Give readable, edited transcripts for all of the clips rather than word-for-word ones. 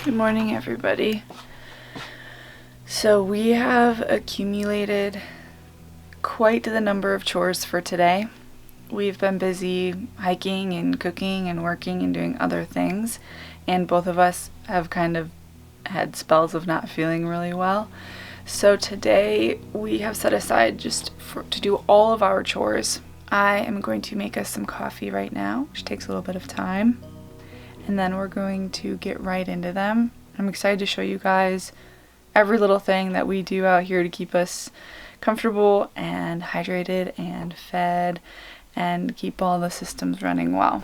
Good morning, everybody. So we have accumulated quite the number of chores for today. We've been busy hiking and cooking and working and doing other things, and both of us have kind of had spells of not feeling really well. So today we have set aside to do all of our chores. I am going to make us some coffee right now, which takes a little bit of time. And then we're going to get right into them. I'm excited to show you guys every little thing that we do out here to keep us comfortable and hydrated and fed and keep all the systems running well.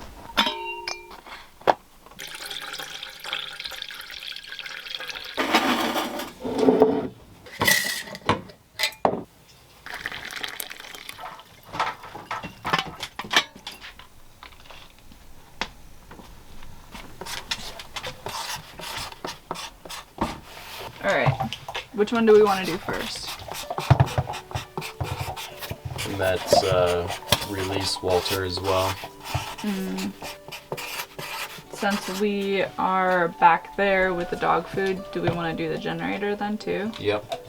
Alright, which one do we want to do first? And that's release Walter as well. Since we are back there with the dog food, do we want to do the generator then too? Yep.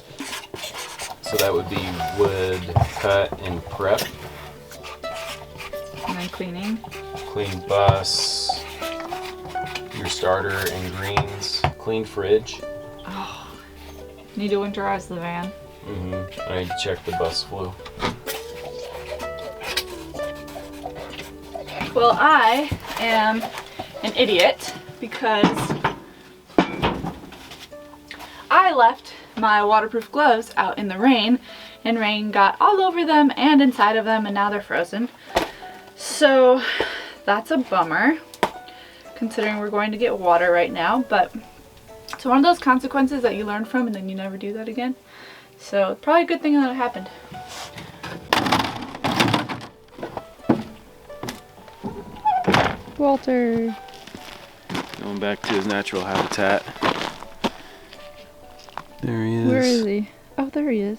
So that would be wood, cut, and prep. And then cleaning? Clean bus, your starter and greens, clean fridge. Oh, need to winterize the van. I need to check the bus flue. Well, I am an idiot because I left my waterproof gloves out in the rain, and rain got all over them and inside of them, and now they're frozen. So that's a bummer, considering we're going to get water right now, but it's one of those consequences that you learn from and then you never do that again. So probably a good thing that it happened. Walter. Going back to his natural habitat. There he is. Where is he? Oh, there he is.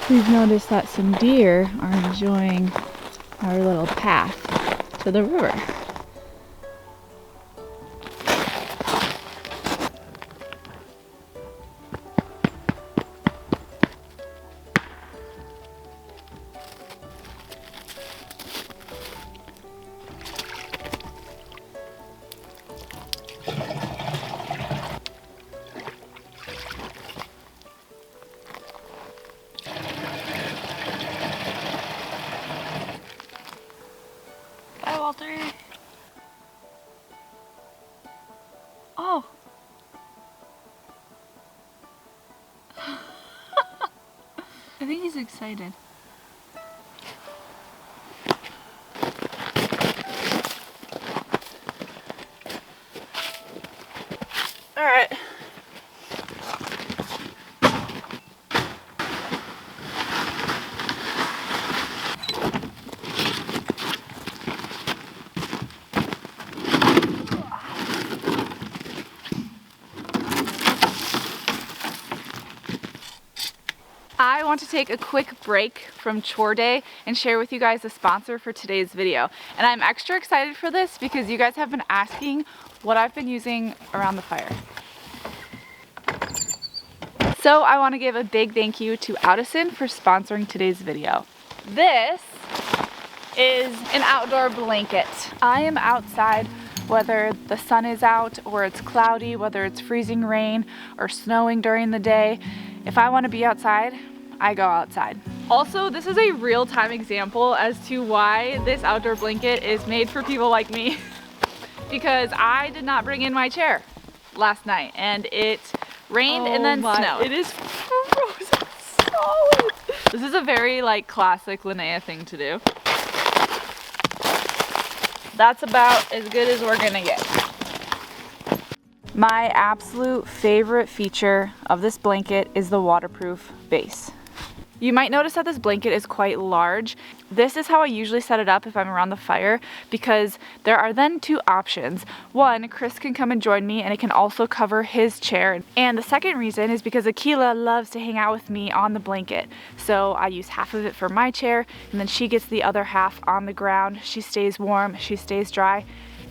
We've noticed that some deer are enjoying our little path to the river. Bye, Walter. Oh. I think he's excited. All right. I want to take a quick break from Chore Day and share with you guys the sponsor for today's video. And I'm extra excited for this because you guys have been asking what I've been using around the fire. So I want to give a big thank you to Addison for sponsoring today's video. This is an outdoor blanket. I am outside whether the sun is out or it's cloudy, whether it's freezing rain or snowing during the day. If I want to be outside, I go outside. Also, this is a real-time example as to why this outdoor blanket is made for people like me. Because I did not bring in my chair last night and it rained and then snowed. It is frozen solid. This is a very classic Linnea thing to do. That's about as good as we're gonna get. My absolute favorite feature of this blanket is the waterproof base. You might notice that this blanket is quite large. This is how I usually set it up if I'm around the fire, because there are then two options. One, Chris can come and join me and it can also cover his chair. And the second reason is because Akela loves to hang out with me on the blanket. So I use half of it for my chair and then she gets the other half on the ground. She stays warm, she stays dry,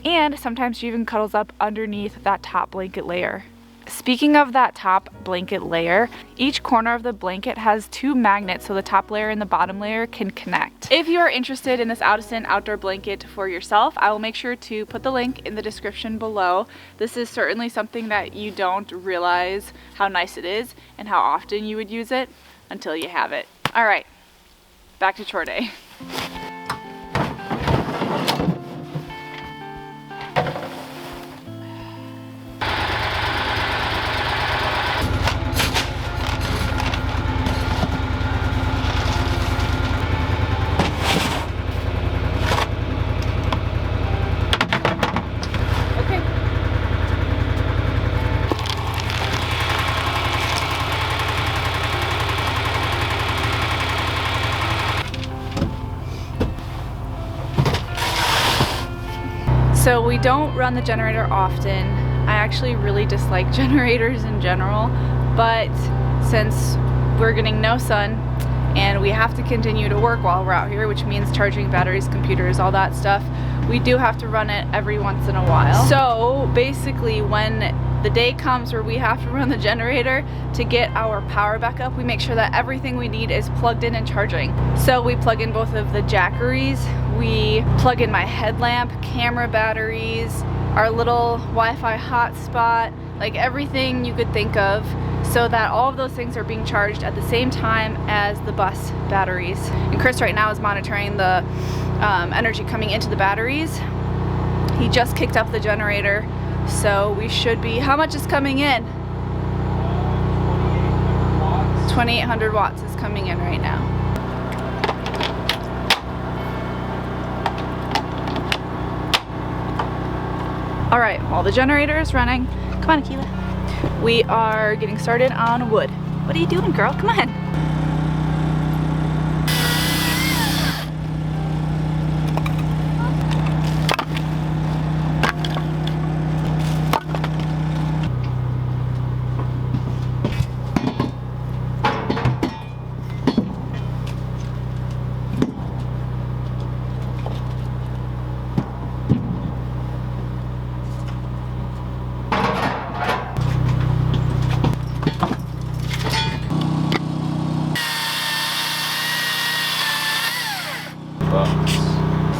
and sometimes she even cuddles up underneath that top blanket layer. Speaking of that top blanket layer, each corner of the blanket has two magnets so the top layer and the bottom layer can connect. If you are interested in this Audison outdoor blanket for yourself, I will make sure to put the link in the description below. This is certainly something that you don't realize how nice it is and how often you would use it until you have it. All right, back to chore day. So we don't run the generator often. I actually really dislike generators in general, but since we're getting no sun and we have to continue to work while we're out here, which means charging batteries, computers, all that stuff, we do have to run it every once in a while. So basically when the day comes where we have to run the generator to get our power back up, we make sure that everything we need is plugged in and charging. So we plug in both of the jackeries, we plug in my headlamp, camera batteries, our little Wi-Fi hotspot, like everything you could think of, so that all of those things are being charged at the same time as the bus batteries. And Chris right now is monitoring the energy coming into the batteries. He just kicked up the generator, so we should be, how much is coming in? 2,800 watts is coming in right now. All right, while the generator is running, come on Akela, we are getting started on wood. What are you doing, girl? Come on.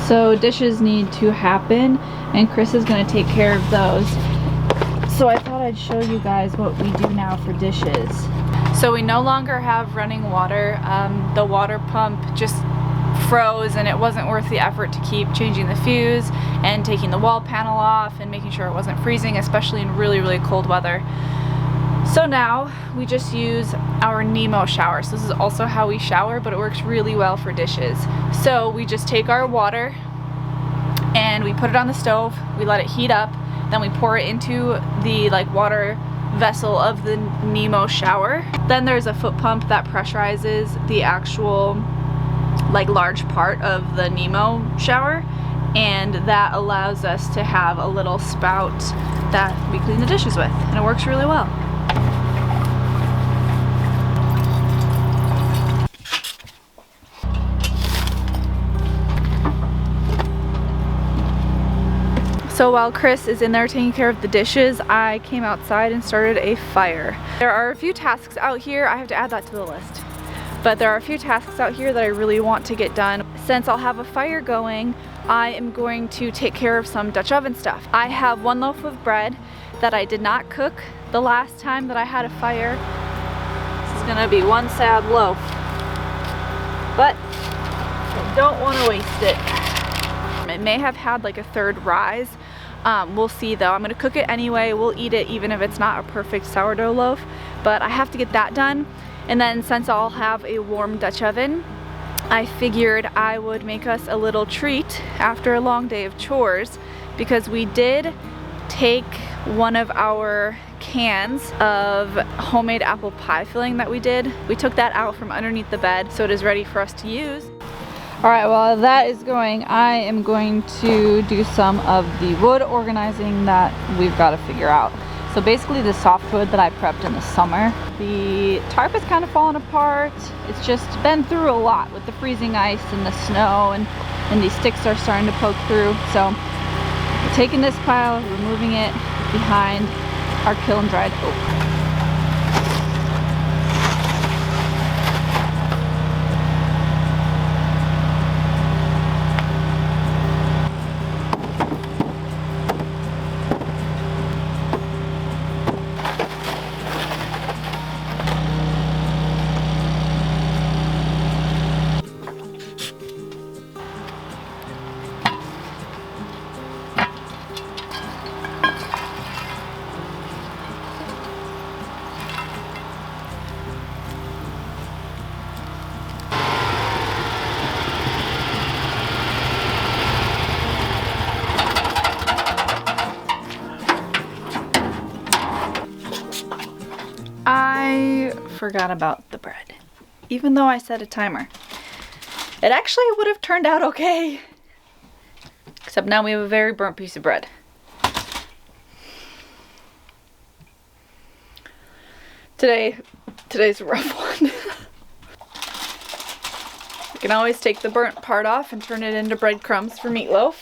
So dishes need to happen and Chris is going to take care of those. So I thought I'd show you guys what we do now for dishes. So we no longer have running water. The water pump just froze and it wasn't worth the effort to keep changing the fuse and taking the wall panel off and making sure it wasn't freezing, especially in really, really cold weather. So now we just use our Nemo shower. So this is also how we shower, but it works really well for dishes. So we just take our water and we put it on the stove, we let it heat up, then we pour it into the water vessel of the Nemo shower. Then there's a foot pump that pressurizes the actual large part of the Nemo shower, and that allows us to have a little spout that we clean the dishes with, and it works really well. So while Chris is in there taking care of the dishes, I came outside and started a fire. There are a few tasks out here, I have to add that to the list, but there are a few tasks out here that I really want to get done. Since I'll have a fire going, I am going to take care of some Dutch oven stuff. I have one loaf of bread that I did not cook the last time that I had a fire. This is gonna be one sad loaf, but I don't want to waste it. It may have had a third rise. We'll see though. I'm gonna cook it anyway. We'll eat it even if it's not a perfect sourdough loaf, but I have to get that done. And then since I'll have a warm Dutch oven, I figured I would make us a little treat after a long day of chores, because we did take one of our cans of homemade apple pie filling that we did. We took that out from underneath the bed so it is ready for us to use. Alright, while that is going, I am going to do some of the wood organizing that we've got to figure out. So basically the softwood that I prepped in the summer, the tarp is kind of falling apart. It's just been through a lot with the freezing ice and the snow, and these sticks are starting to poke through. So we're taking this pile, removing it behind our kiln dried oak. I forgot about the bread, even though I set a timer. It actually would have turned out okay, except now we have a very burnt piece of bread. Today's a rough one. You can always take the burnt part off and turn it into breadcrumbs for meatloaf.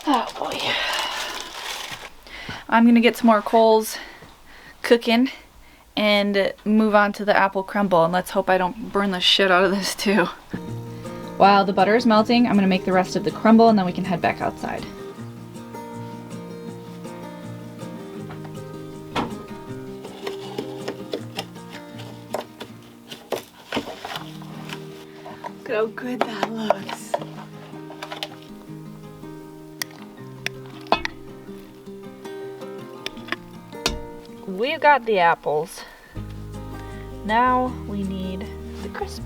Oh boy. I'm gonna get some more coals cooking and move on to the apple crumble, and let's hope I don't burn the shit out of this too. While the butter is melting, I'm gonna make the rest of the crumble and then we can head back outside. Look at how good that looks. We've got the apples. Now we need the crisp.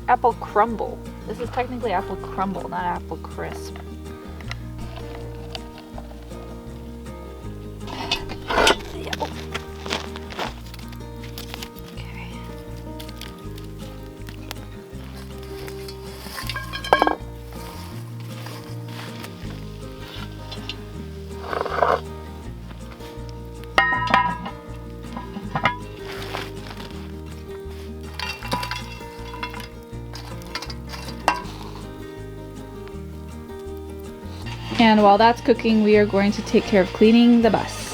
Apple crumble. This is technically apple crumble, not apple crisp. Okay. And while that's cooking, we are going to take care of cleaning the bus.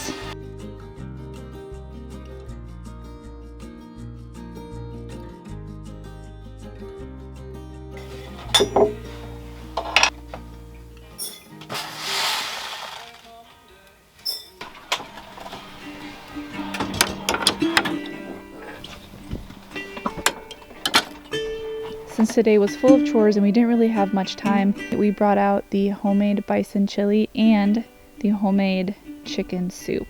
Since today was full of chores and we didn't really have much time, we brought out the homemade bison chili and the homemade chicken soup.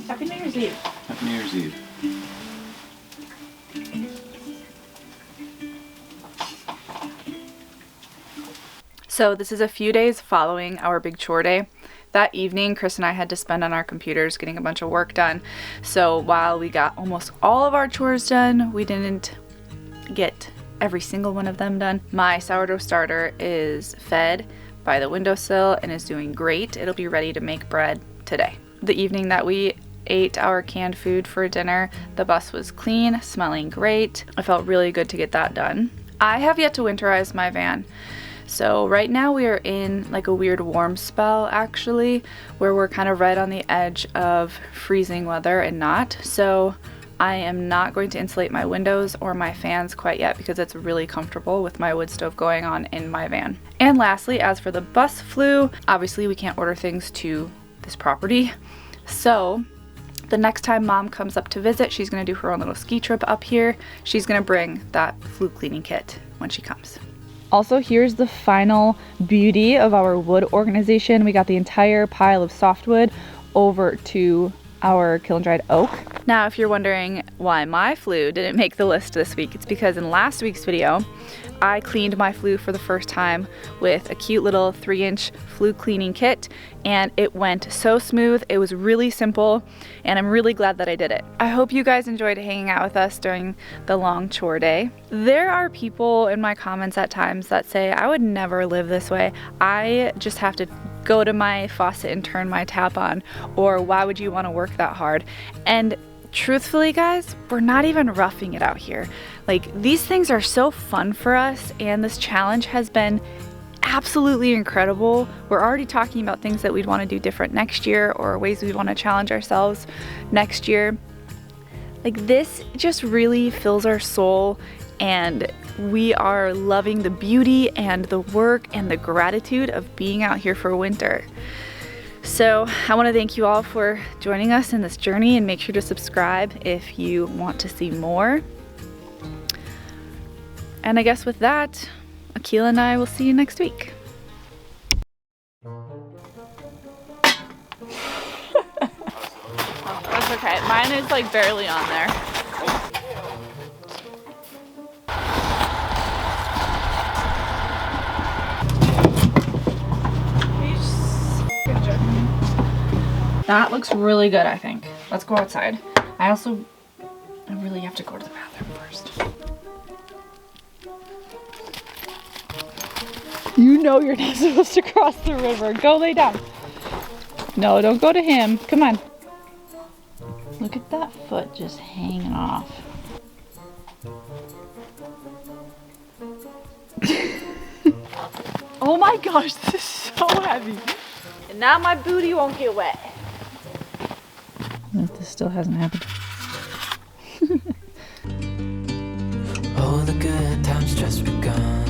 Happy New Year's Eve. Happy New Year's Eve. So this is a few days following our big chore day. That evening, Chris and I had to spend on our computers getting a bunch of work done. So while we got almost all of our chores done, we didn't get every single one of them done. My sourdough starter is fed by the windowsill and is doing great. It'll be ready to make bread today. The evening that we ate our canned food for dinner, the bus was clean, smelling great. I felt really good to get that done. I have yet to winterize my van. So right now we are in like a weird warm spell actually, where we're kind of right on the edge of freezing weather and not. So I am not going to insulate my windows or my fans quite yet because it's really comfortable with my wood stove going on in my van. And lastly, as for the bus flu, obviously we can't order things to this property. So the next time Mom comes up to visit, she's gonna do her own little ski trip up here. She's gonna bring that flu cleaning kit when she comes. Also, here's the final beauty of our wood organization. We got the entire pile of softwood over to our kiln-dried oak. Now, if you're wondering why my flue didn't make the list this week, it's because in last week's video, I cleaned my flue for the first time with a cute little 3-inch flue cleaning kit, and it went so smooth. It was really simple, and I'm really glad that I did it. I hope you guys enjoyed hanging out with us during the long chore day. There are people in my comments at times that say, I would never live this way. I just have to go to my faucet and turn my tap on, or why would you want to work that hard? And truthfully, guys, we're not even roughing it out here. Like, these things are so fun for us, and this challenge has been absolutely incredible. We're already talking about things that we'd want to do different next year, or ways we want to challenge ourselves next year. Like, this just really fills our soul, and we are loving the beauty and the work and the gratitude of being out here for winter. So I want to thank you all for joining us in this journey, and make sure to subscribe if you want to see more. And I guess with that, Akela and I will see you next week. Oh, that's okay. Mine is like barely on there. That looks really good, I think. Let's go outside. I really have to go to the bathroom first. You know you're not supposed to cross the river. Go lay down. No, don't go to him. Come on. Look at that foot just hanging off. Oh my gosh, this is so heavy. And now my booty won't get wet. This still hasn't happened. All the good times just begun.